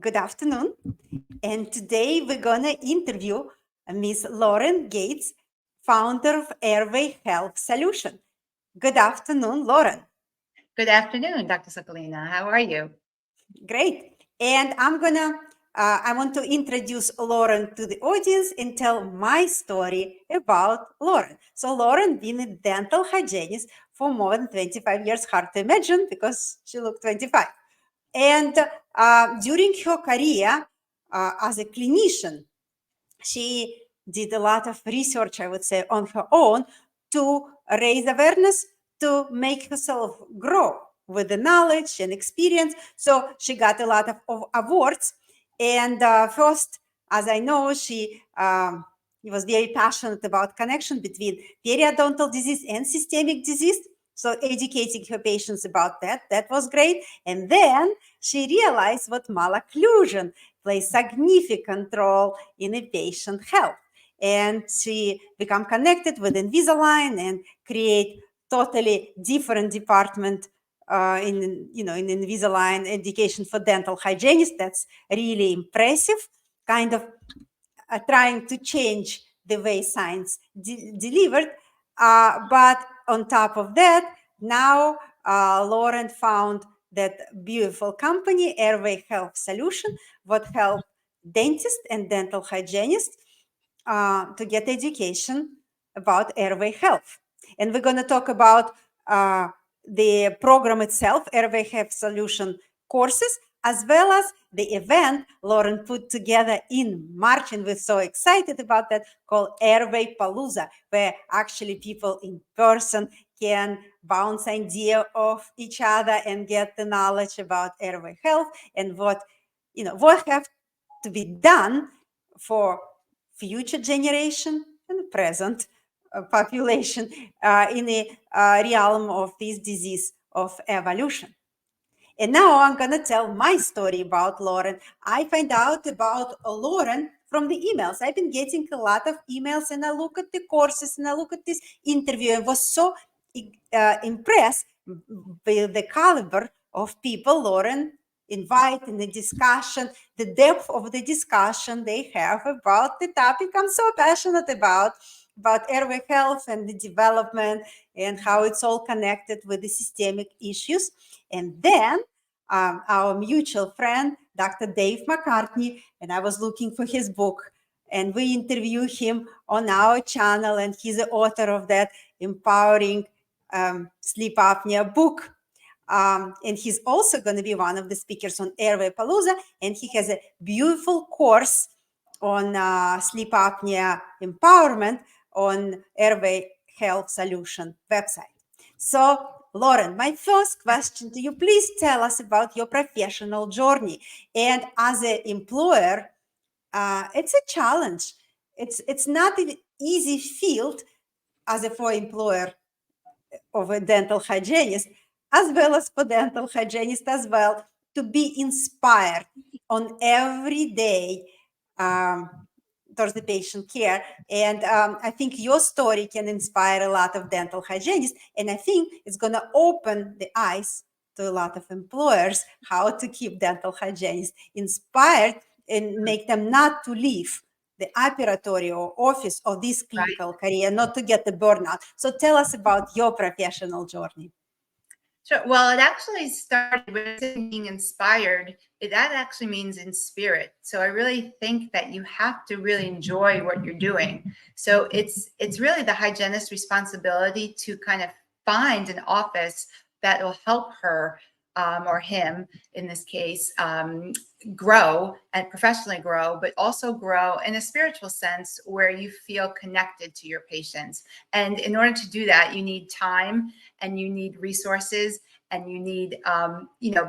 Good afternoon. And today we're going to interview Ms. Lauren Gueits, founder of Airway Health Solution. Good afternoon, Lauren. Good afternoon, Dr. Sokolina. How are you? Great. And I want to introduce Lauren to the audience and tell my story about Lauren. So Lauren been a dental hygienist for more than 25 years, hard to imagine because she looked 25. And during her career as a clinician, she did a lot of research, I would say, on her own to raise awareness, to make herself grow with the knowledge and experience. So she got a lot of awards. And first, as I know, she was very passionate about connection between periodontal disease and systemic disease. So educating her patients about that was great. And then she realized what malocclusion plays significant role in a patient health. And she become connected with Invisalign and create totally different department in Invisalign education for dental hygienists. That's really impressive. Kind of trying to change the way science delivered. But on top of that, now Lauren found that beautiful company, Airway Health Solution, what help dentists and dental hygienists to get education about airway health. And we're going to talk about the program itself, Airway Health Solution courses, as well as the event Lauren put together in March, and we're so excited about that, called Airway Paluzza, where actually people in person can bounce idea off each other and get the knowledge about airway health and what have to be done for future generation and present population in the realm of this disease of evolution. And now I'm going to tell my story about Lauren. I find out about Lauren from the emails. I've been getting a lot of emails, and I look at the courses and I look at this interview and was so impressed with the caliber of people Lauren invite in the discussion, the depth of the discussion they have about the topic I'm so passionate about airway health and the development and how it's all connected with the systemic issues. And then our mutual friend, Dr. Dave McCartney, and I was looking for his book, and we interview him on our channel, and he's the author of that empowering sleep apnea book. And he's also going to be one of the speakers on Airway Paluzza, and he has a beautiful course on sleep apnea empowerment on Airway Health Solution website. So, Lauren, my first question to you, please tell us about your professional journey. And as an employer, it's a challenge. It's not an easy field as a for employer of a dental hygienist, as well as for dental hygienist as well, to be inspired on every day towards the patient care. And I think your story can inspire a lot of dental hygienists. And I think it's going to open the eyes to a lot of employers how to keep dental hygienists inspired and make them not to leave the operatory or office of this clinical career, not to get the burnout. So tell us about your professional journey. Sure. Well, it actually started with being inspired. That actually means in spirit. So I really think that you have to really enjoy what you're doing. So it's really the hygienist's responsibility to kind of find an office that will help her or him, in this case, grow and professionally grow, but also grow in a spiritual sense where you feel connected to your patients. And in order to do that, you need time and you need resources and you need,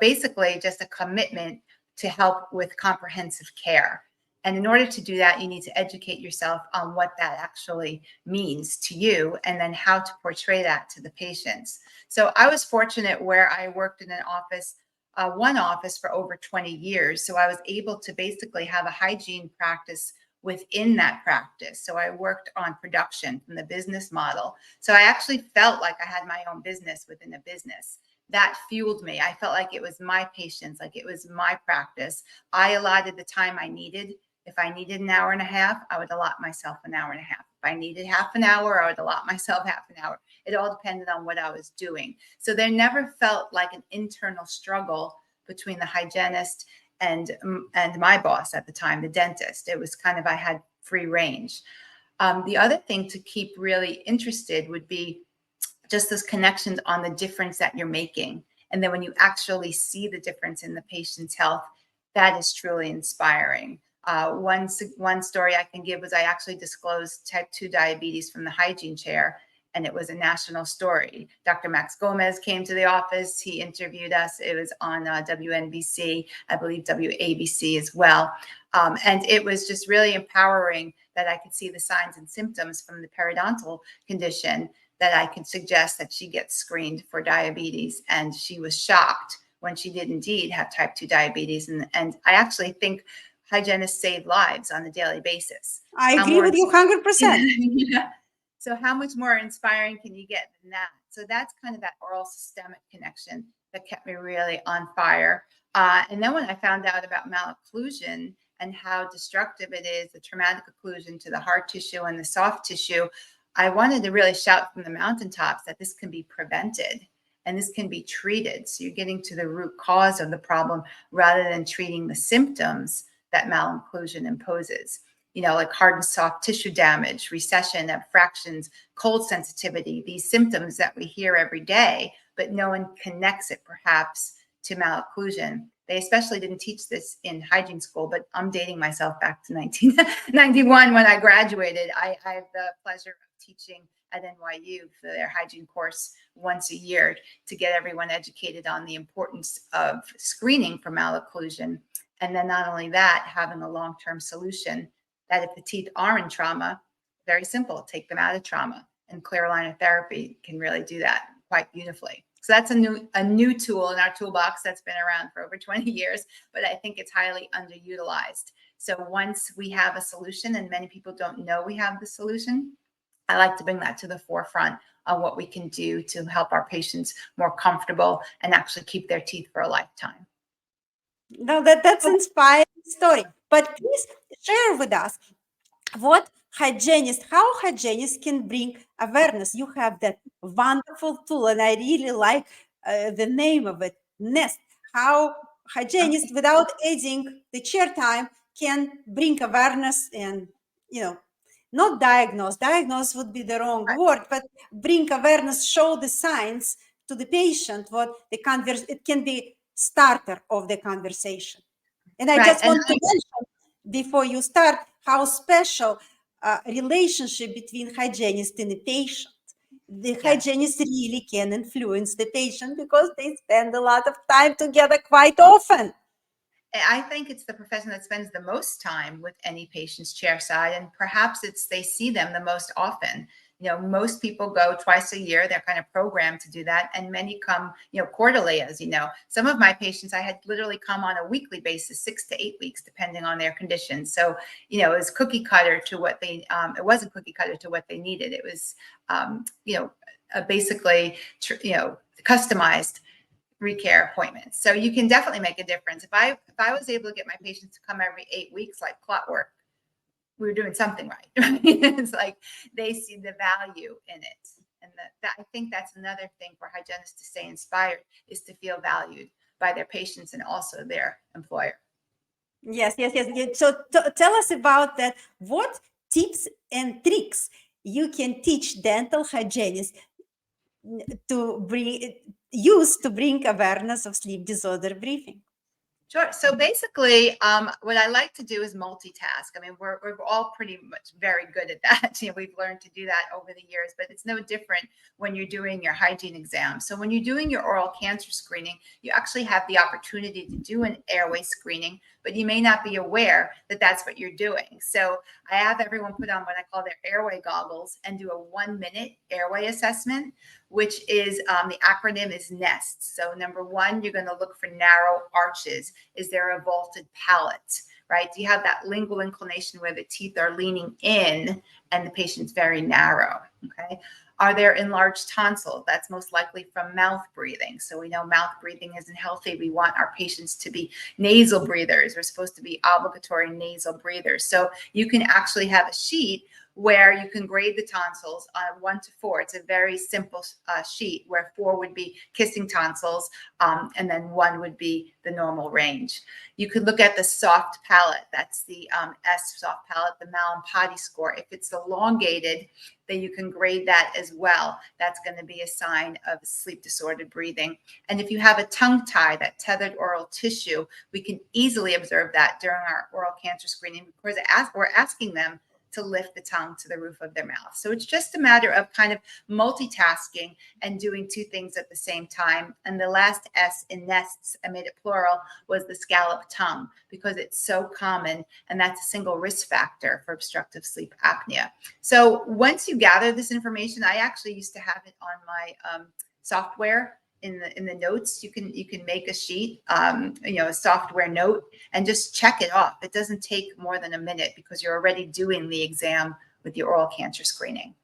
basically just a commitment to help with comprehensive care. And in order to do that, you need to educate yourself on what that actually means to you and then how to portray that to the patients. So I was fortunate where I worked in an office, one office for over 20 years. So I was able to basically have a hygiene practice within that practice. So I worked on production from the business model. So I actually felt like I had my own business within a business. that fueled me. I felt like it was my patients, like it was my practice. I allotted the time I needed. If I needed an hour and a half, I would allot myself an hour and a half. If I needed half an hour, I would allot myself half an hour. It all depended on what I was doing. So there never felt like an internal struggle between the hygienist and my boss at the time, the dentist. It was kind of, I had free range. The other thing to keep really interested would be just those connections on the difference that you're making. And then when you actually see the difference in the patient's health, that is truly inspiring. One story I can give was I actually disclosed type 2 diabetes from the hygiene chair, and it was a national story. Dr. Max Gomez came to the office. He interviewed us. It was on WNBC, I believe WABC as well. And it was just really empowering that I could see the signs and symptoms from the periodontal condition, that I could suggest that she gets screened for diabetes. And she was shocked when she did indeed have type 2 diabetes. And I actually think hygienists save lives on a daily basis. I agree with you 100%. Yeah. So how much more inspiring can you get than that? So that's kind of that oral systemic connection that kept me really on fire. And then when I found out about malocclusion and how destructive it is, the traumatic occlusion to the hard tissue and the soft tissue, I wanted to really shout from the mountaintops that this can be prevented and this can be treated. So you're getting to the root cause of the problem rather than treating the symptoms that malocclusion imposes. You know, like hard and soft tissue damage, recession, abfractions, cold sensitivity, these symptoms that we hear every day, but no one connects it perhaps to malocclusion. They especially didn't teach this in hygiene school, but I'm dating myself back to 1991 when I graduated. I have the pleasure of teaching at NYU for their hygiene course once a year to get everyone educated on the importance of screening for malocclusion. And then not only that, having a long-term solution that if the teeth are in trauma, very simple, take them out of trauma, and clear aligner therapy can really do that quite beautifully. So that's a new tool in our toolbox that's been around for over 20 years, but I think it's highly underutilized. So once we have a solution, and many people don't know we have the solution, I like to bring that to the forefront of what we can do to help our patients more comfortable and actually keep their teeth for a lifetime. No, that's inspiring story. But please share with us how hygienists can bring awareness. You have that wonderful tool, and I really like the name of it, Nest. How hygienists, without adding the chair time, can bring awareness and, not diagnose. Diagnose would be the wrong word, but bring awareness, show the signs to the patient. It can be starter of the conversation. And I just want to mention before you start how special relationship between hygienist and the patient. The hygienist really can influence the patient because they spend a lot of time together quite often. I think it's the profession that spends the most time with any patient's chairside, and perhaps they see them the most often. You know, most people go twice a year. They're kind of programmed to do that. And many come, quarterly, as you know. Some of my patients, I had literally come on a weekly basis, 6 to 8 weeks, depending on their conditions. So, it was cookie cutter to what it wasn't cookie cutter to what they needed. It was, basically, customized recare appointments. So you can definitely make a difference. If I was able to get my patients to come every 8 weeks like clockwork, we were doing something right. It's like they see the value in it. And I think that's another thing for hygienists to stay inspired, is to feel valued by their patients and also their employer. Yes. So tell us about that. What tips and tricks you can teach dental hygienists to bring awareness of sleep disorder breathing? Sure. So basically, what I like to do is multitask. I mean, we're all pretty much very good at that. We've learned to do that over the years, but it's no different when you're doing your hygiene exam. So when you're doing your oral cancer screening, you actually have the opportunity to do an airway screening, but you may not be aware that that's what you're doing. So I have everyone put on what I call their airway goggles and do a 1-minute airway assessment, which is the acronym is NEST. So number one, you're going to look for narrow arches. Is there a vaulted palate, right? Do you have that lingual inclination where the teeth are leaning in and the patient's very narrow, okay? Are there enlarged tonsils? That's most likely from mouth breathing. So we know mouth breathing isn't healthy. We want our patients to be nasal breathers. We're supposed to be obligatory nasal breathers. So you can actually have a sheet where you can grade the tonsils on 1 to 4. It's a very simple sheet where 4 would be kissing tonsils, and then 1 would be the normal range. You could look at the soft palate. That's the S soft palate, the Mallampati score. If it's elongated, then you can grade that as well. That's going to be a sign of sleep disordered breathing. And if you have a tongue tie, that tethered oral tissue, we can easily observe that during our oral cancer screening because we're asking them to lift the tongue to the roof of their mouth. So it's just a matter of kind of multitasking and doing 2 things at the same time. And the last S in nests, I made it plural, was the scallop tongue because it's so common, and that's a single risk factor for obstructive sleep apnea. So once you gather this information, I actually used to have it on my software. In the notes, you can make a sheet, a software note, and just check it off. It doesn't take more than a minute because you're already doing the exam with your oral cancer screening.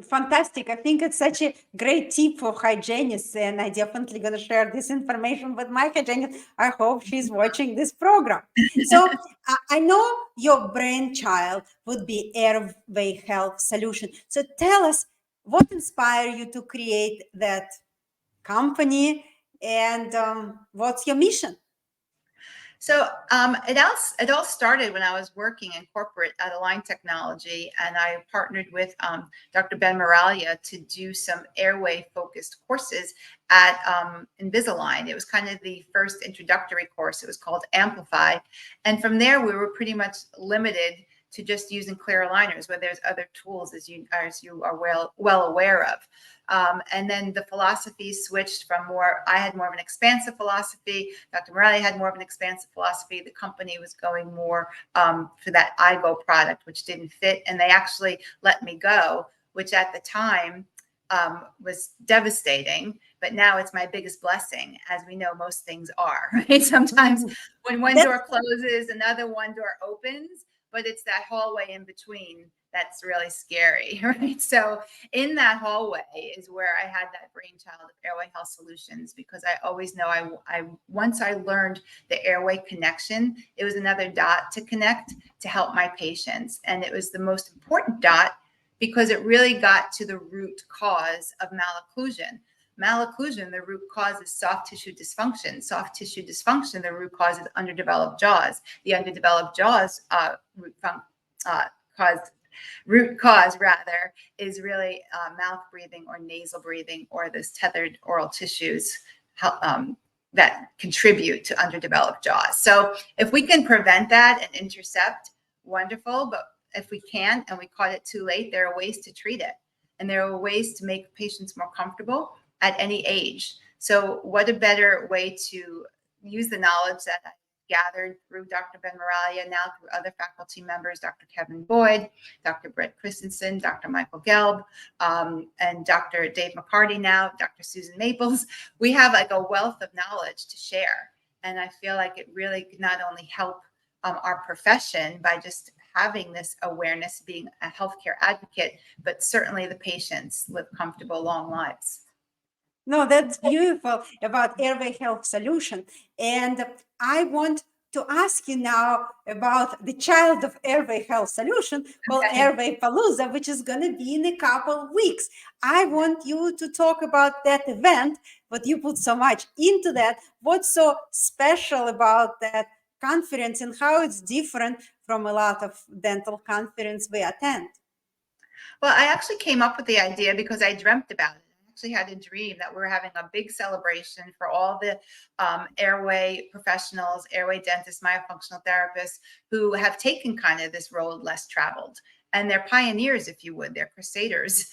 Fantastic. I think it's such a great tip for hygienists, and I definitely going to share this information with my hygienist. I hope she's watching this program. So I know your brainchild would be Airway Health Solution. So tell us, what inspired you to create that company, and what's your mission? So it all started when I was working in corporate at Align Technology, and I partnered with Dr. Ben Moralia to do some airway focused courses at Invisalign. It was kind of the first introductory course. It was called Amplify, and from there we were pretty much limited to just using clear aligners, where there's other tools as you are well aware of. And then the philosophy switched from I had more of an expansive philosophy. Dr. Morelli had more of an expansive philosophy. The company was going more for that IGO product, which didn't fit. And they actually let me go, which at the time was devastating. But now it's my biggest blessing, as we know most things are, right? Sometimes when one door closes, another one door opens. But it's that hallway in between that's really scary, right? So in that hallway is where I had that brainchild of Airway Health Solutions, because I always know once I learned the airway connection, it was another dot to connect to help my patients. And it was the most important dot because it really got to the root cause of malocclusion. Malocclusion, the root cause is soft tissue dysfunction. Soft tissue dysfunction, the root cause is underdeveloped jaws. The underdeveloped jaws root cause is really mouth breathing or nasal breathing, or this tethered oral tissues that contribute to underdeveloped jaws. So if we can prevent that and intercept, wonderful. But if we can't and we caught it too late, there are ways to treat it. And there are ways to make patients more comfortable at any age. So what a better way to use the knowledge that I gathered through Dr. Ben Moralia, now through other faculty members, Dr. Kevin Boyd, Dr. Brett Christensen, Dr. Michael Gelb, and Dr. Dave McCarty now, Dr. Susan Maples. We have like a wealth of knowledge to share. And I feel like it really could not only help our profession by just having this awareness, being a healthcare advocate, but certainly the patients live comfortable, long lives. No, that's beautiful about Airway Health Solution. And I want to ask you now about the child of Airway Health Solution called Airway Paluzza, which is going to be in a couple of weeks. I want you to talk about that event, but you put so much into that. What's so special about that conference and how it's different from a lot of dental conference we attend? Well, I actually came up with the idea because I dreamt about it. Actually had a dream that we're having a big celebration for all the airway professionals, airway dentists, myofunctional therapists who have taken kind of this road less traveled. And they're pioneers, if you would, they're crusaders.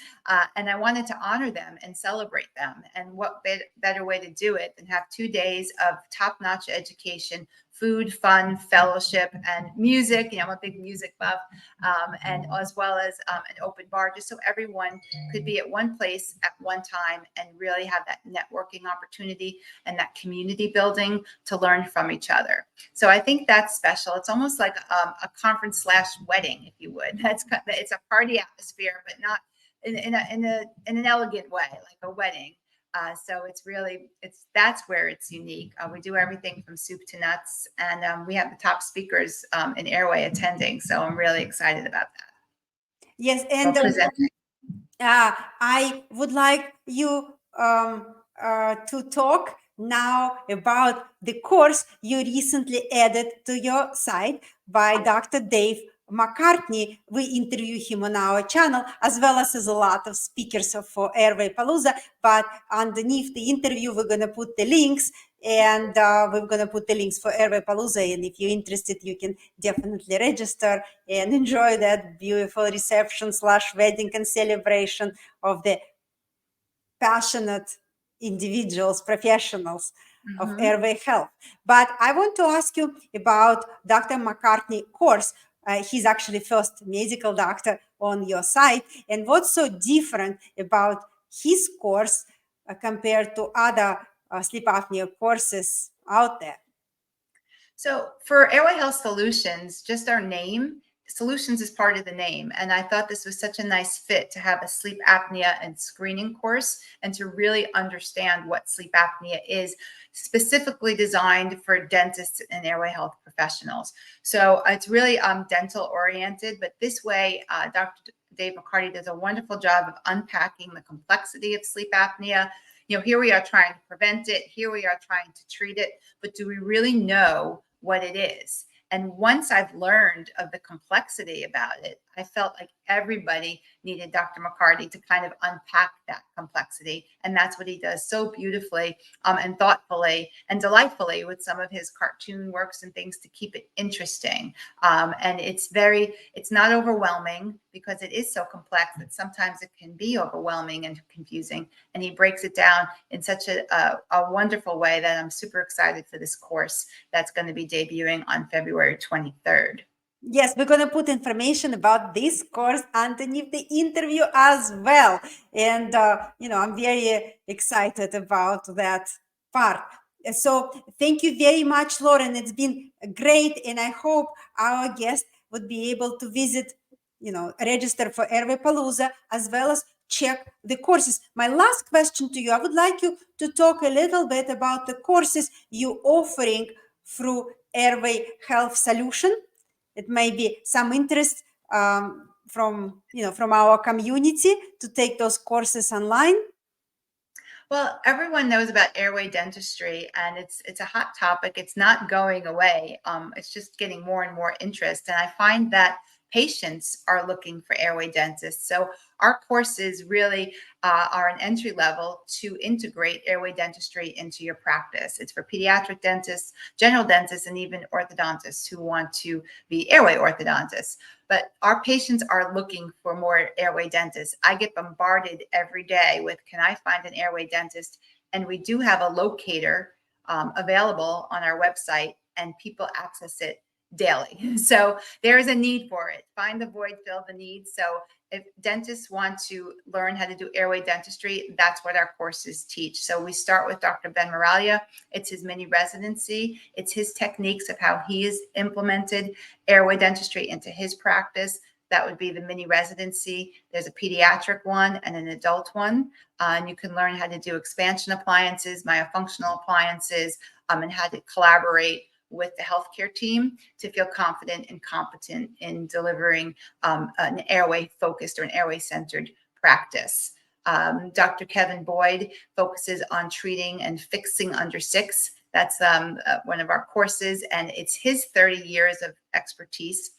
And I wanted to honor them and celebrate them. And what better way to do it than have 2 days of top-notch education, food, fun, fellowship, and music. I'm a big music buff, and as well as an open bar, just so everyone could be at one place at one time and really have that networking opportunity and that community building to learn from each other. So I think that's special. It's almost like a conference / wedding, if you would. It's a party atmosphere, but in an elegant way, like a wedding. So that's where it's unique. We do everything from soup to nuts, and we have the top speakers in Airway attending. So I'm really excited about that. Yes, Well, and presenting. I would like you to talk now about the course you recently added to your site by Dr. Dave McCartney. We interview him on our channel, as well as a lot of speakers for Airway Paluzza. But underneath the interview, we're going to put the links, and we're going to put the links for Airway Paluzza. And if you're interested, you can definitely register and enjoy that beautiful reception / wedding and celebration of the passionate individuals, professionals of Airway Health. But I want to ask you about Dr. McCartney course. He's actually first medical doctor on your site. And what's so different about his course compared to other sleep apnea courses out there? So for Airway Health Solutions, just our name, Solutions is part of the name. And I thought this was such a nice fit to have a sleep apnea and screening course and to really understand what sleep apnea is, specifically designed for dentists and airway health professionals. So it's really dental oriented, but this way, Dr. Dave McCarty does a wonderful job of unpacking the complexity of sleep apnea. Here we are trying to prevent it. Here we are trying to treat it. But do we really know what it is? And once I've learned of the complexity about it, I felt like everybody needed Dr. McCarty to kind of unpack that complexity. And that's what he does so beautifully and thoughtfully and delightfully with some of his cartoon works and things to keep it interesting. And it's not overwhelming because it is so complex that sometimes it can be overwhelming and confusing. And he breaks it down in such a wonderful way that I'm super excited for this course that's going to be debuting on February 23rd. Yes, we're going to put information about this course underneath the interview as well. And, I'm very excited about that part. So thank you very much, Lauren. It's been great. And I hope our guest would be able to visit, register for Airway Paluzza, as well as check the courses. My last question to you, I would like you to talk a little bit about the courses you're offering through Airway Health Solution. It may be some interest from our community to take those courses online. Well, everyone knows about airway dentistry, and it's a hot topic. It's not going away. It's just getting more and more interest, and I find that patients are looking for airway dentists. So our courses really are an entry level to integrate airway dentistry into your practice. It's for pediatric dentists, general dentists, and even orthodontists who want to be airway orthodontists. But our patients are looking for more airway dentists. I get bombarded every day with, can I find an airway dentist? And we do have a locator available on our website, and people access it daily. So there is a need for it. Find the void, fill the need. So if dentists want to learn how to do airway dentistry, that's what our courses teach. So we start with Dr. Ben Moralia. It's his mini residency. It's his techniques of how he has implemented airway dentistry into his practice. That would be the mini residency. There's a pediatric one and an adult one. And you can learn how to do expansion appliances, myofunctional appliances, and how to collaborate with the healthcare team to feel confident and competent in delivering an airway focused or an airway centered practice. Dr. Kevin Boyd focuses on treating and fixing under 6. That's one of our courses, and it's his 30 years of expertise.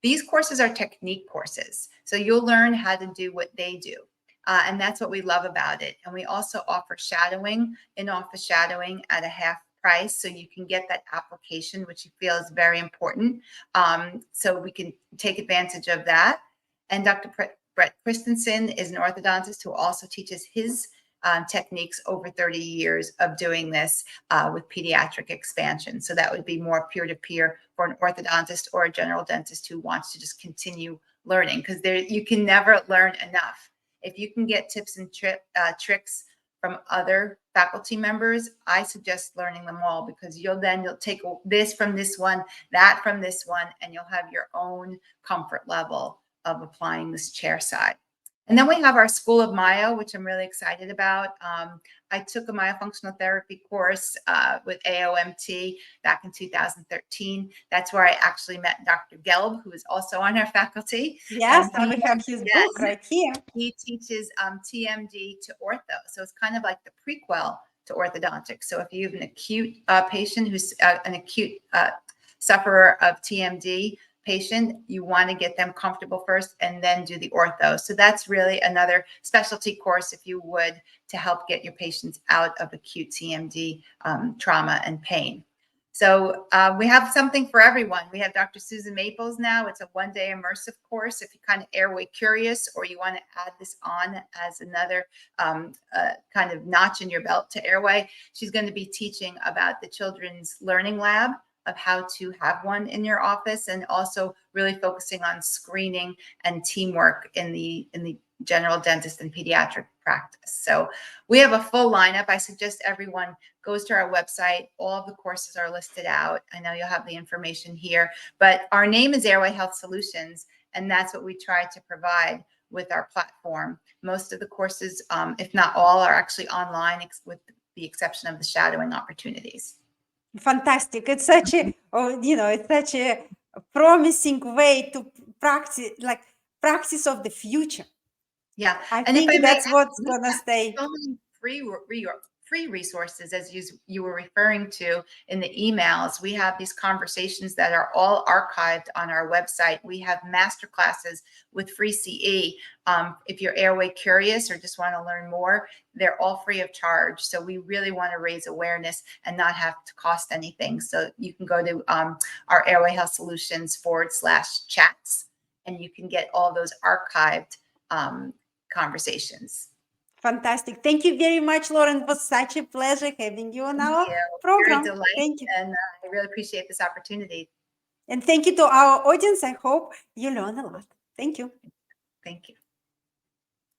These courses are technique courses, so you'll learn how to do what they do. And that's what we love about it. And we also offer shadowing, in-office shadowing at a half price, so you can get that application, which you feel is very important. So we can take advantage of that. And Dr. Brett Christensen is an orthodontist who also teaches his techniques over 30 years of doing this with pediatric expansion. So that would be more peer-to-peer for an orthodontist or a general dentist who wants to just continue learning, because you can never learn enough. If you can get tips and tricks from other faculty members, I suggest learning them all, because you'll take this from this one, that from this one, and you'll have your own comfort level of applying this chair side. And then we have our School of Myo, which I'm really excited about. I took a myofunctional therapy course with AOMT back in 2013. That's where I actually met Dr. Gelb, who is also on our faculty. Yes, And and we have his yes, book right here. he teaches TMD to ortho. So it's kind of like the prequel to orthodontics. So if you have an acute patient who's an acute sufferer of TMD patient, you want to get them comfortable first and then do the ortho. So that's really another specialty course, if you would, to help get your patients out of acute TMD trauma and pain. So we have something for everyone. We have Dr. Susan Maples now. It's a one-day immersive course. If you're kind of airway curious, or you want to add this on as another kind of notch in your belt to airway, she's going to be teaching about the Children's Learning Lab, of how to have one in your office, and also really focusing on screening and teamwork in the general dentist and pediatric practice. So we have a full lineup. I suggest everyone goes to our website. All of the courses are listed out. I know you'll have the information here, but our name is Airway Health Solutions, and that's what we try to provide with our platform. Most of the courses, if not all, are actually online, with the exception of the shadowing opportunities. Fantastic. It's such a, it's such a promising way to practice of the future. Yeah. I And if think I may that's add, what's we gonna have stay. so many free resources, as you were referring to in the emails. We have these conversations that are all archived on our website. We have master classes with free CE. If you're airway curious or just want to learn more, they're all free of charge. So we really want to raise awareness and not have to cost anything. So you can go to our Airway Health Solutions /chats, and you can get all those archived conversations. Fantastic. Thank you very much, Lauren. It was such a pleasure having you on our You're a program. delight, Thank you. and I really appreciate this opportunity. And thank you to our audience. I hope you learn a lot. Thank you. Thank you.